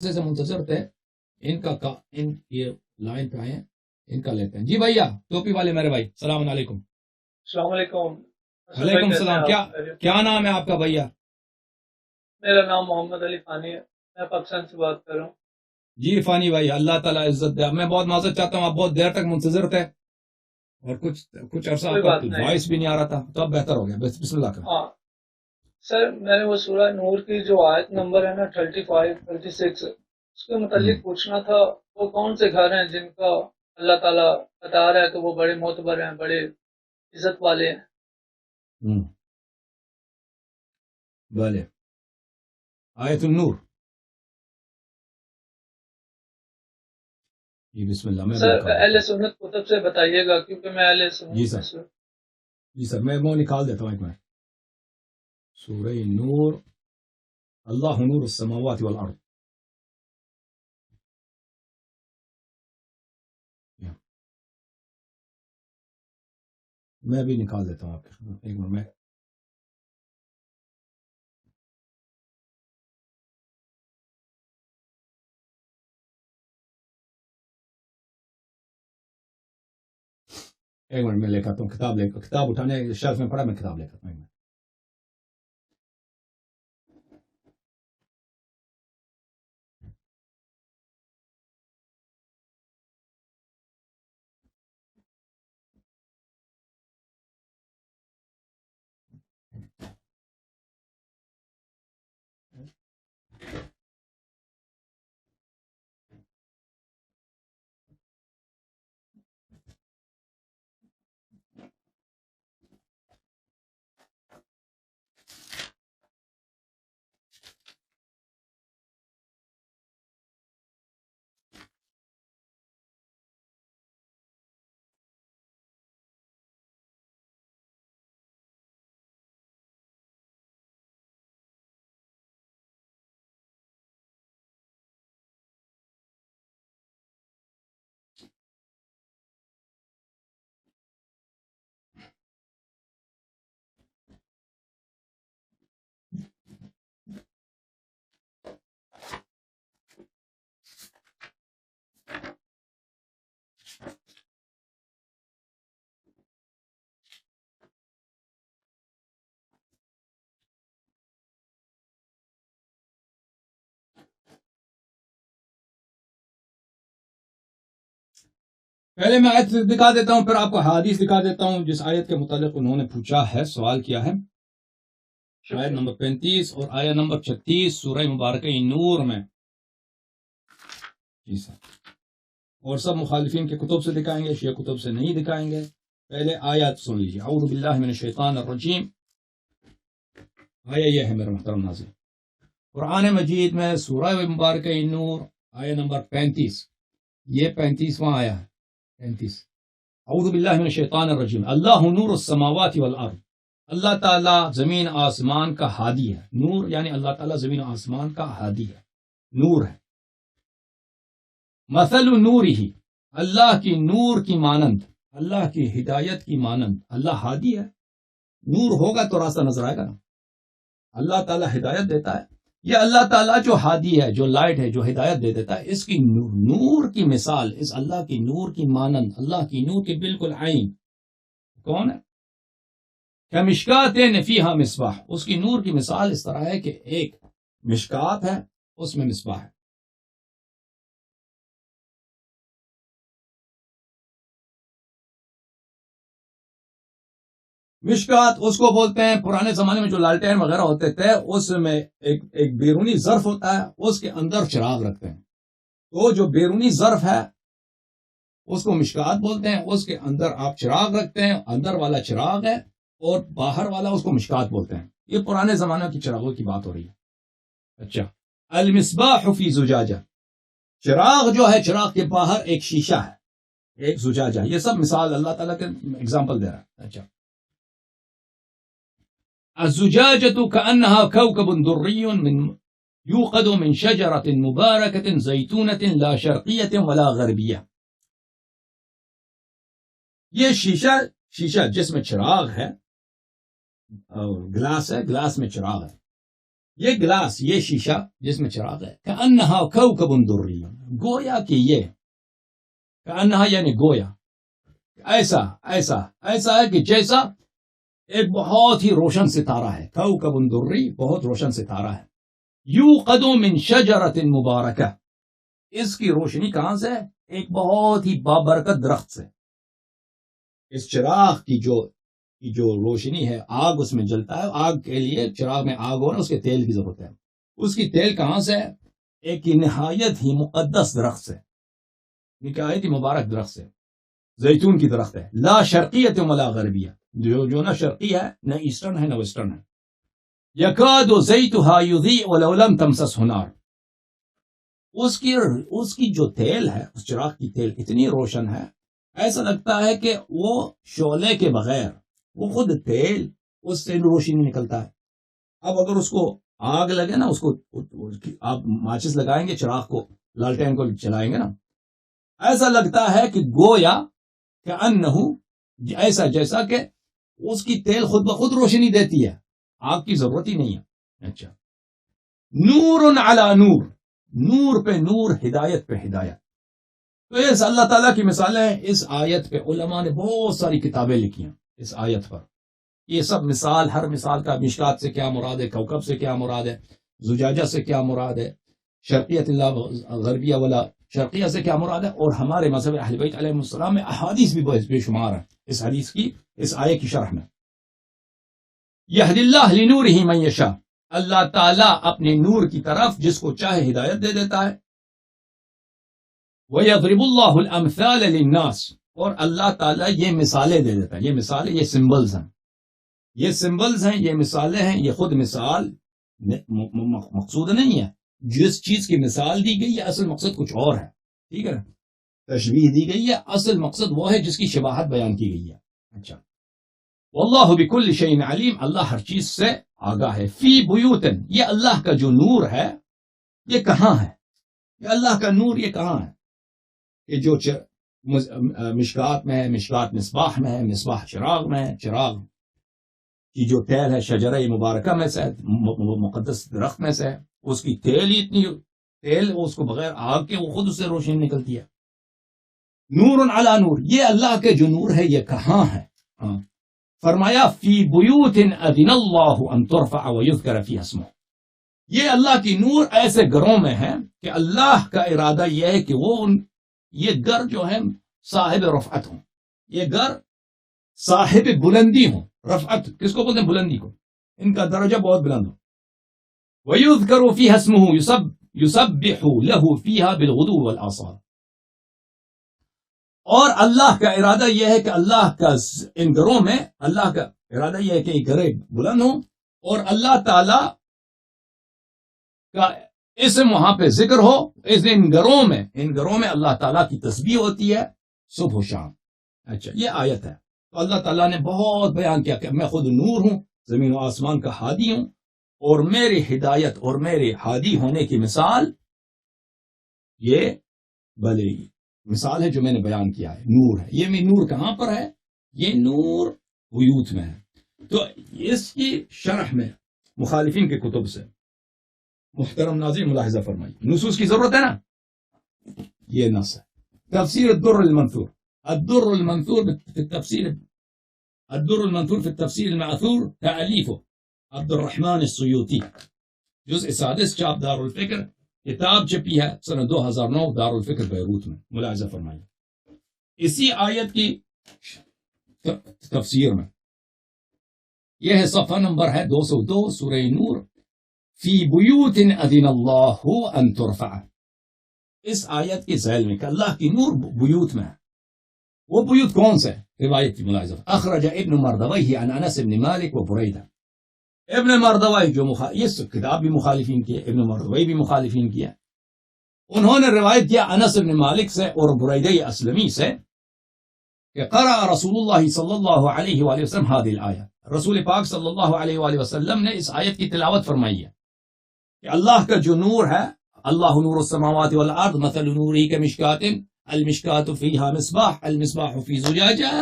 سے منتظر تھے ان کا ان یہ لائن پہ آئے ہیں، ان کا لیتے ہیں۔ جی بھیا ٹوپی والے میرے بھائی، السلام علیکم۔ السلام علیکم۔ وعلیکم السلام۔ کیا نام ہے آپ کا بھیا؟ میرا نام محمد علی فانی ہے، میں پاکستان سے بات کر رہا ہوں۔ جی فانی بھائی، اللہ تعالیٰ عزت دے۔ میں بہت معذرت چاہتا ہوں، آپ بہت دیر تک منتظر تھے اور کچھ عرصہ آپ کا وائس بھی نہیں آ رہا تھا، تو اب بہتر ہو گیا۔ بسم اللہ کریں۔ ہاں سر، میں نے وہ سورہ نور کی جو آیت نمبر ہے نا 35 36 اس کے متعلق پوچھنا تھا، وہ کون سے گھر ہیں جن کا اللہ تعالیٰ بتا رہا ہے کہ وہ بڑے معتبر ہیں، بڑے عزت والے ہیں؟ بھلے آیت النور، جی بسم اللہ۔ میں سر اہل سنت کتب سے بتائیے گا، کیونکہ میں اہل سنت۔ جی سر میں وہ نکال دیتا ہوں ایک منٹ۔ سورہ نور، اللہ نور السماوات والارض، میں بھی نکال دیتا ہوں آپ کے ایک منٹ میں۔ ایک منٹ میں لے کر ہوں، کتاب اٹھانے شیلف میں پڑا، میں کتاب لے کر ہوں۔ پہلے میں آیت دکھا دیتا ہوں، پھر آپ کو حدیث دکھا دیتا ہوں جس آیت کے متعلق انہوں نے پوچھا ہے، سوال کیا ہے۔ آیت نمبر 35 اور آیت نمبر 36 سورہ مبارکہ نور میں۔ جی سر، اور سب مخالفین کے کتب سے دکھائیں گے، شیعہ کتب سے نہیں دکھائیں گے۔ پہلے آیات سن لیجیے۔ اعوذ باللہ من الشیطان الرجیم، آیہ یہ ہے میرے محترم ناظرین، قرآن مجید میں سورہ مبارکہ نور آیہ نمبر 35، یہ 35واں آیا ہے۔ 35، اعوذ باللہ من الشیطان الرجیم، اللہ نور السماوات والارض، اللہ تعالیٰ زمین آسمان کا ہادی ہے۔ نور یعنی اللہ تعالیٰ زمین آسمان کا ہادی ہے، نور ہے۔ مثل نور ہی، اللہ کی نور کی مانند، اللہ کی ہدایت کی مانند، اللہ ہادی ہے، نور ہوگا تو راستہ نظر آئے گا نا۔ اللہ تعالیٰ ہدایت دیتا ہے، یہ اللہ تعالیٰ جو ہادی ہے، جو لائٹ ہے، جو ہدایت دے دیتا ہے، اس کی نور کی مثال، اس اللہ کی نور کی مانند، اللہ کی نور کی بالکل عین کون ہے؟ کمشکاتین فیہا مصباح، اس کی نور کی مثال اس طرح ہے کہ ایک مشکات ہے، اس میں مصباح ہے۔ مشکات اس کو بولتے ہیں، پرانے زمانے میں جو لالٹین وغیرہ ہوتے تھے اس میں ایک بیرونی ظرف ہوتا ہے، اس کے اندر چراغ رکھتے ہیں، تو جو بیرونی ظرف ہے اس کو مشکات بولتے ہیں، اس کے اندر آپ چراغ رکھتے ہیں، اندر والا چراغ ہے اور باہر والا اس کو مشکات بولتے ہیں۔ یہ پرانے زمانے کی چراغوں کی بات ہو رہی ہے۔ اچھا، المصباح فی زجاجہ، چراغ جو ہے چراغ کے باہر ایک شیشہ ہے، ایک زجاجہ، یہ سب مثال اللہ تعالیٰ کے اگزامپل دے رہا ہے۔ اچھا، الزجاجة كأنها كوكب دري يوقد من شجرة مباركة زيتونة لا شرقية ولا غربية، یہ شیشہ جس میں چراغ ہے، گلاس ہے، گلاس میں چراغ ہے، یہ گلاس، یہ شیشہ جس میں چراغ ہے، کأنہا کوکب دری، گویا کہ یہ کأنہا یعنی گویا ایسا ایسا ایسا ہے کہ جیسا ایک بہت ہی روشن ستارہ ہے، کوکب دری بہت روشن ستارہ ہے، یوقد من شجرۃ مبارکہ، اس کی روشنی کہاں سے ہے؟ ایک بہت ہی بابرکت درخت سے۔ اس چراغ کی جو روشنی ہے، آگ اس میں جلتا ہے، آگ کے لیے چراغ میں آگ ہو نا، اس کے تیل کی ضرورت ہے، اس کی تیل کہاں سے ہے؟ ایک نہایت ہی مقدس درخت سے، نہایت ہی مبارک درخت سے، زیتون کی درخت ہے، لا شرقیت ولا غربیہ، جو نہ شرقی ہے نہ ایسٹرن ہے نہ ویسٹرن ہے، یکاد زیتها یضیء ولو لم تمسسہ نار، اس کی جو تیل ہے، اس چراغ کی تیل اتنی روشن ہے، ایسا لگتا ہے کہ وہ شعلے کے بغیر، وہ خود تیل، اس سے روشنی نکلتا ہے۔ اب اگر اس کو آگ لگے نا، اس کو آپ ماچس لگائیں گے، چراغ کو، لالٹین کو چلائیں گے نا، ایسا لگتا ہے کہ گویا کہ انہو، ایسا جیسا کہ اس کی تیل خود بخود روشنی دیتی ہے، آگ کی ضرورت ہی نہیں ہے۔ اچھا، نور علی نور، نور پہ نور، ہدایت پہ ہدایت۔ تو اس اللہ تعالیٰ کی مثالیں ہیں۔ اس آیت پہ علماء نے بہت ساری کتابیں لکھی ہیں اس آیت پر۔ یہ سب مثال، ہر مثال کا مشکات سے کیا مراد ہے، کوکب سے کیا مراد ہے، زجاجہ سے کیا مراد ہے، شرقیت اللہ غربیہ والا شرقیہ سے کیا مراد ہے، اور ہمارے مذہب اہل بیت علیہ السلام میں احادیث بھی بے شمار ہیں اس حدیث کی، اس آیت کی شرح میں۔ یہدی اللہ لنورہ من یشاء، اللہ تعالیٰ اپنے نور کی طرف جس کو چاہے ہدایت دے دیتا ہے۔ وَيَضْرِبُ اللَّهُ الْأَمْثَالَ لِلنَّاسِ، اور اللہ تعالیٰ یہ مثالیں دے دیتا ہے، یہ مثالیں، یہ سمبلز ہیں، یہ سمبلز ہیں، یہ مثالیں ہیں، یہ خود مثال مقصود نہیں ہے۔ جس چیز کی مثال دی گئی ہے اصل مقصد کچھ اور ہے، ٹھیک ہے، تشبیہ دی گئی ہے، اصل مقصد وہ ہے جس کی شباہت بیان کی گئی ہے۔ اچھا، واللہ بکل شیء علیم، اللہ ہر چیز سے آگاہ ہے۔ فی بیوتن، یہ اللہ کا جو نور ہے یہ کہاں ہے؟ یہ اللہ کا نور یہ کہاں ہے؟ کہ جو مشکات میں ہے، مشکات مصباح میں ہے، مصباح چراغ میں ہے، چراغ کی جو تیل ہے شجرہ مبارکہ میں سے، مقدس درخت میں سے ہے، اس کی تیل ہی اتنی تیل، اس کو بغیر آگ کے وہ خود اس سے روشنی نکلتی ہے۔ نور علی نور، یہ اللہ کے جو نور ہے یہ کہاں ہے؟ فرمایا فی بیوت اذن اللہ ان ترفع ویذکر فیہا اسمہ، یہ اللہ کی نور ایسے گھروں میں ہے کہ اللہ کا ارادہ یہ ہے کہ وہ یہ گھر جو ہے صاحب رفعت ہوں، یہ گھر صاحب بلندی ہوں۔ رفعت کس کو بولتے ہیں؟ بلندی کو، ان کا درجہ بہت بلند ہو۔ وَيُذْكَرُ فِيهَا اسْمُهُ يُسَبِّحُ لَهُ فِيهَا بِالْغُدُوِّ وَالْآصَالِ، اور اللہ کا ارادہ یہ ہے کہ اللہ کا ان گھروں میں، اللہ کا ارادہ یہ ہے کہ یہ گھریں بلند ہوں، اور اللہ تعالی کا اسم وہاں پہ ذکر ہو۔ ان گھروں میں اللہ تعالیٰ کی تسبیح ہوتی ہے صبح و شام۔ اچھا، یہ آیت ہے۔ تو اللہ تعالیٰ نے بہت بیان کیا کہ میں خود نور ہوں، زمین و آسمان کا ہادی ہوں، اور میری ہدایت اور میرے ہادی ہونے کی مثال یہ بھلے مثال ہے جو میں نے بیان کیا ہے، نور ہے۔ یہ نور کہاں پر ہے؟ یہ نور بیوت میں ہے۔ تو اس کی شرح میں مخالفین کے کتب سے محترم ناظرین ملاحظہ فرمائی، نصوص کی ضرورت ہے نا، یہ نص ہے۔ تفسیر الدر المنثور، الدر المنثور في التفسير، الدر المنثور في التفسير المعثور، تأليفه عبد الرحمن السيوطي، جزء 6، چاپ دار الفکر، کتاب چھپی ہے سنہ 2009 دار الفکر بیروت میں، ملاحظہ فرمائی۔ اسی آیت کی تفسیر میں یہ ہے، صفحہ نمبر ہے 202، سورہ نور، فی بیوت اذن اللہ ان ترفع، اس آیت کے ذیل میں کہ اللہ کی نور بیوت میں ہے۔ وہ بیوت کون سے؟ روایت کی ملاحظہ، اخرج ابن مردویہ عن انس بن مالک و بریدہ، ابن مردوی جو یہ کتاب بھی مخالفین کی ہے، ابن مردوی بھی مخالفین کی ہے، انہوں نے روایت کیا انس بن مالک سے اور بریدہ اسلمی سے کہ قرأ رسول اللہ صلی اللہ علیہ وآلہ وسلم هذه الآیہ، رسول پاک صلی اللہ علیہ وآلہ وسلم نے اس آیت کی تلاوت فرمائی ہے کہ اللہ کا جو نور ہے، اللہ نور السماوات والارض مثل نوری کمشکات، المشکات فیہا مصباح، المصباح فی زجاجہ،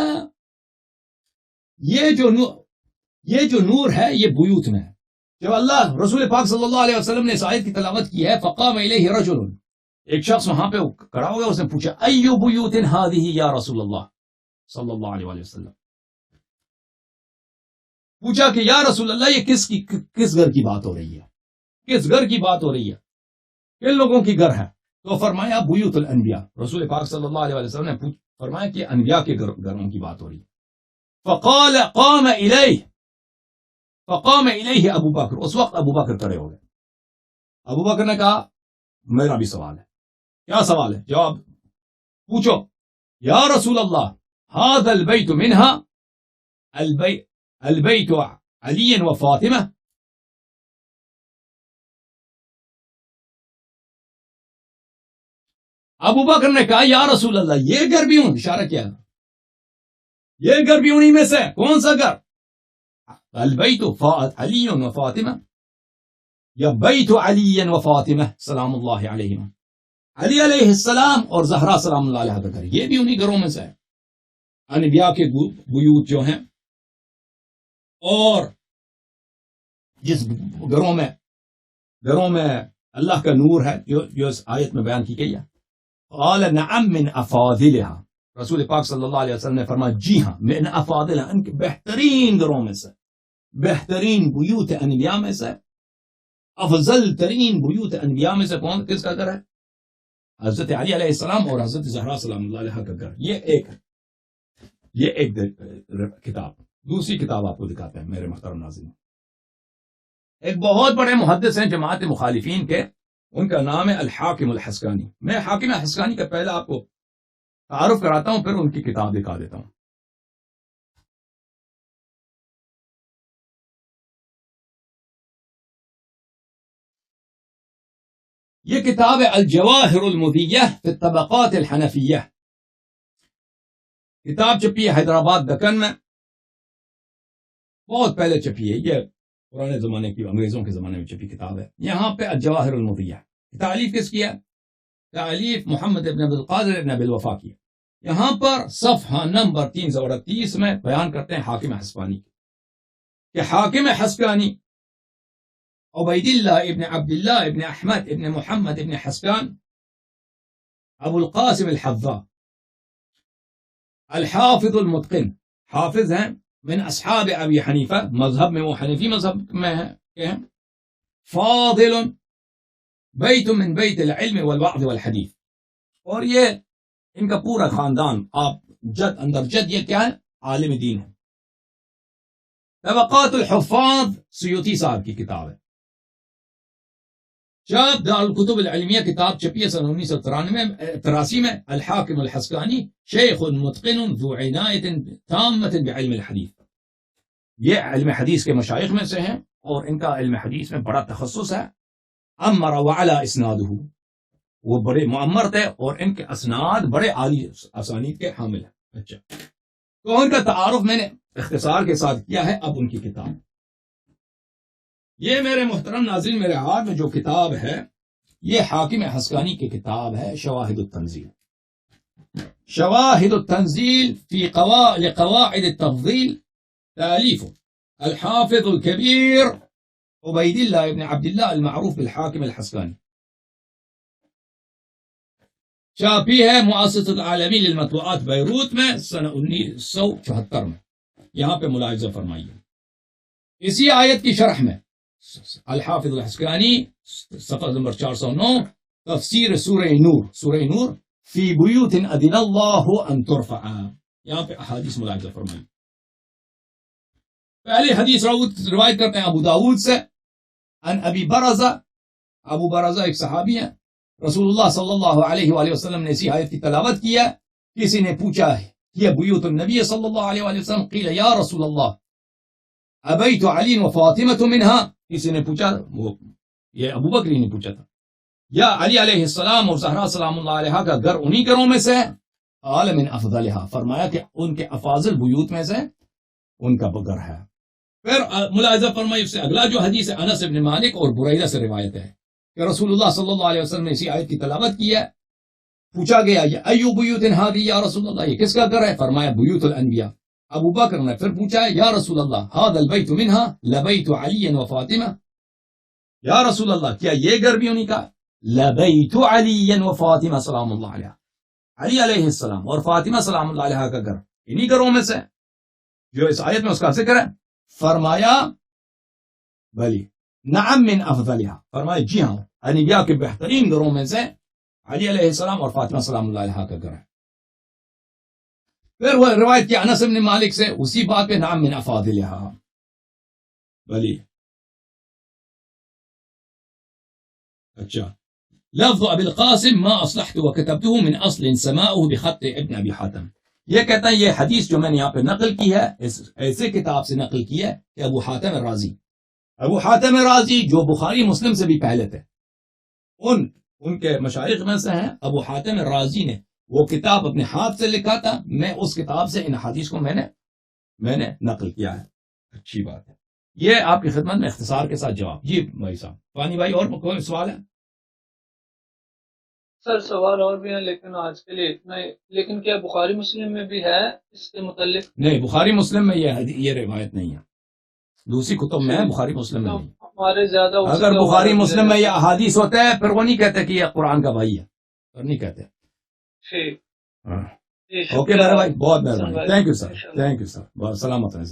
یہ جو نور ہے یہ بیوت میں ہے، جب اللہ رسول پاک صلی اللہ علیہ وسلم نے اس آیت کی تلاوت کی ہے فقام الیہ رجل، ایک شخص وہاں پہ کھڑا ہو گیا، اس نے پوچھا ایو بیوت ہذہ یا رسول اللہ صلی اللہ علیہ وسلم، پوچھا کہ یا رسول اللہ یہ کس گھر کی بات ہو رہی ہے، کس گھر کی بات ہو رہی ہے، کن لوگوں کی گھر ہے؟ تو فرمایا بیوت الانبیاء، رسول پاک صلی اللہ علیہ وسلم نے فرمایا کہ انبیاء کے گھروں کی بات ہو رہی ہے۔ فقال قام الیہ ابو بکر، اس وقت ابو بکر کھڑے ہو گئے۔ ابو بکر نے کہا میرا بھی سوال ہے۔ کیا سوال ہے؟ جواب پوچھو۔ یا رسول اللہ هذا البیت منها البیت علی و فاطمہ، ابو بکر نے کہا یا رسول اللہ یہ گھر بھی ہوں، اشارہ کیا یہ گھر بھی انہی میں سے، کون سا گھر؟ البیت علی و فاطمہ یا بیت علی و فاطمہ سلام اللہ علیہم، علی علیہ السلام اور زہرا سلام اللہ علیہ کا گھر، یہ بھی انہی گھروں میں سے ہے۔ انبیاء کے بیوت جو ہیں، اور جس گھروں میں اللہ کا نور ہے جو اس آیت میں بیان کی گئی ہے۔ قال نعم من افاضلها، رسول پاک صلی اللہ علیہ وسلم نے فرمایا جی ہاں من افاضلها، ان کے بہترین گھروں میں سے، بہترین بیوت انبیاء میں سے، افضل ترین بیوت انبیاء میں سے کون کس کا گھر ہے؟ حضرت علی علیہ السلام اور حضرت زہرا سلام اللہ علیہ کا گھر۔ یہ ایک کتاب۔ دوسری کتاب آپ کو دکھاتے ہیں میرے محترم ناظرین۔ ایک بہت بڑے محدث ہیں جماعت مخالفین کے، ان کا نام ہے الحاکم الحسکانی۔ میں حاکم حسکانی کا پہلا آپ کو تعارف کراتا ہوں، پھر ان کی کتاب دکھا دیتا ہوں۔ یہ کتاب ہے الجواہر المضیہ فی الطبقات الحنفیہ، کتاب چھپی ہے حیدرآباد دکن میں، بہت پہلے چھپی ہے، یہ پرانے زمانے کی انگریزوں کے زمانے میں چھپی کتاب ہے۔ یہاں پہ الجواہر المضیہ، تعلیف کس کی ہے؟ تعلیف محمد ابن عبدالقادر ابن ابوالوفا کی ہے۔ یہاں پر صفحہ نمبر 338 میں بیان کرتے ہیں حاکم حسکانی کہ حاکم حسکانی عبید اللہ ابن عبداللہ ابن احمد ابن محمد ابن حسکان ابو القاسم الحذاء الحافظ المتقن، حافظ ہیں، من اصحاب ابی حنیفہ، مذہب میں وہ حنیفی مذہب میں ہیں، فاضل بیت من بیت العلم والوعظ والحدیث، اور یہ ان کا پورا خاندان آپ جد اندر جد یہ کیا ہے؟ عالم دین ہے۔ طبقات الحفاظ سیوطی صاحب کی کتاب ہے، جب دارالکتب العلمیہ کتاب چھپی ہے سن 1983 میں۔ الحاکم الحسکانی شیخ متقن ذو عنایت تامۃ بعلم الحدیث، یہ علم حدیث کے مشائخ میں سے ہیں اور ان کا علم حدیث میں بڑا تخصص ہے۔ امر وعلا اسنادہ، وہ بڑے معمر تھے اور ان کے اسناد بڑے عالی اسانید کے حامل ہیں۔ اچھا، تو ان کا تعارف میں نے اختصار کے ساتھ کیا ہے۔ اب ان کی کتاب، یہ میرے محترم ناظرین میرے ہاتھ میں جو کتاب ہے یہ حاکم حسکانی کی کتاب ہے، شواہد التنزیل، شواہد التنزیل فی قواعد التفضیل، تالیف الحافظ الکبیر عبید اللہ ابن عبداللہ المعروف بالحاکم الحسکانی، چھاپی ہے مؤسسۃ العالمی للمطبوعات بیروت میں سن 1974 میں۔ یہاں پہ ملاحظہ فرمائیے، اسی آیت کی شرح میں الحافظ الحسکانی صفحہ نمبر 409 تفسیر سورہ نور فی بیوت اذن اللہ ان ترفع، یہاں پہ احادیث ملاحظہ فرمائیے۔ پہلی حدیث روایت کرتے ہیں ابو داود سے، ان ابی برزہ، ابو برزہ ایک صحابی ہیں، رسول اللہ صلی اللہ علیہ وآلہ وسلم نے اسی آیت کی تلاوت کیا، کسی نے پوچھا یہ بیوت النبی صلی اللہ علیہ وآلہ وسلم، قیل یا رسول اللہ ابیت علی و فاطمۃ منہا، کسی نے پوچھا، وہ یہ ابو بکری نے پوچھا تھا، یا علی علیہ السلام اور زہرا سلام اللہ علیہ کا گھر انہی گھروں میں سے ہے؟ قال من افضلها، فرمایا کہ ان کے افاضل بیوت میں سے ان کا گھر ہے۔ پھر ملاحظہ فرمائیے، اس سے اگلا جو حدیث ہے انس بن مالک اور بریدہ سے روایت ہے کہ رسول اللہ صلی اللہ علیہ وسلم نے اسی آیت کی تلاوت کی ہے، پوچھا گیا ایو بیوت ہذہ یا رسول اللہ، یہ کس کا گھر ہے؟ فرمایا بیوت الانبیاء۔ ابو بکر نے پھر پوچھا یا رسول اللہ ھذا البیت منها لبیت علی و فاطمہ، یا رسول اللہ کیا یہ گھر بھی انہیں کا؟ لبیت علی و فاطمہ سلام اللہ علیہ، علی علیہ السلام اور فاطمہ سلام اللہ علیہ کا گھر انہی گھروں میں سے جو اس آیت میں اس کا ذکر ہے۔ فرمایا بلی نعم من افضلها، فرمایا جی ہاں انبیاء کے بہترین گھروں میں سے علی علیہ السلام اور فاطمہ سلام اللہ علیہ کا گھر ہے۔ پھر وہ روایت کی انس بن مالک سے اسی بات پہ نعم من افاضلها بلی۔ اچھا، لفظ ابی القاسم ما اصلحت وكتبته من اصل سماؤه بخط ابن ابی حاتم، یہ کہتا ہے یہ حدیث جو میں نے یہاں پہ نقل کی ہے ایسے کتاب سے نقل کی ہے کہ ابو حاتم الرازی جو بخاری مسلم سے بھی پہلے تھے، ان کے مشائخ میں سے ہیں۔ ابو حاتم الرازی نے وہ کتاب اپنے ہاتھ سے لکھا تھا، میں اس کتاب سے ان حدیث کو میں نے نقل کیا ہے۔ اچھی بات ہے، یہ آپ کی خدمت میں اختصار کے ساتھ جواب۔ جی بھائی صاحب، فانی بھائی اور کوئی سوال ہے؟ سر سوال اور بھی ہیں لیکن آج کے لیے اتنا ہی۔ لیکن کیا بخاری مسلم میں بھی ہے اس کے متعلق؟ نہیں، بخاری مسلم میں یہ روایت نہیں ہے، دوسری کتب میں ہے، بخاری مسلم میں نہیں۔ ہمارے زیادہ اگر بخاری مسلم میں یہ احادیث ہوتا ہے پھر وہ نہیں کہتے کہ یہ قرآن کا بھائی ہے، اور نہیں کہتے۔ ٹھیک، اوکے میرے بھائی، بہت مہربانی، تھینک یو سر، بہت سلامت رہیں۔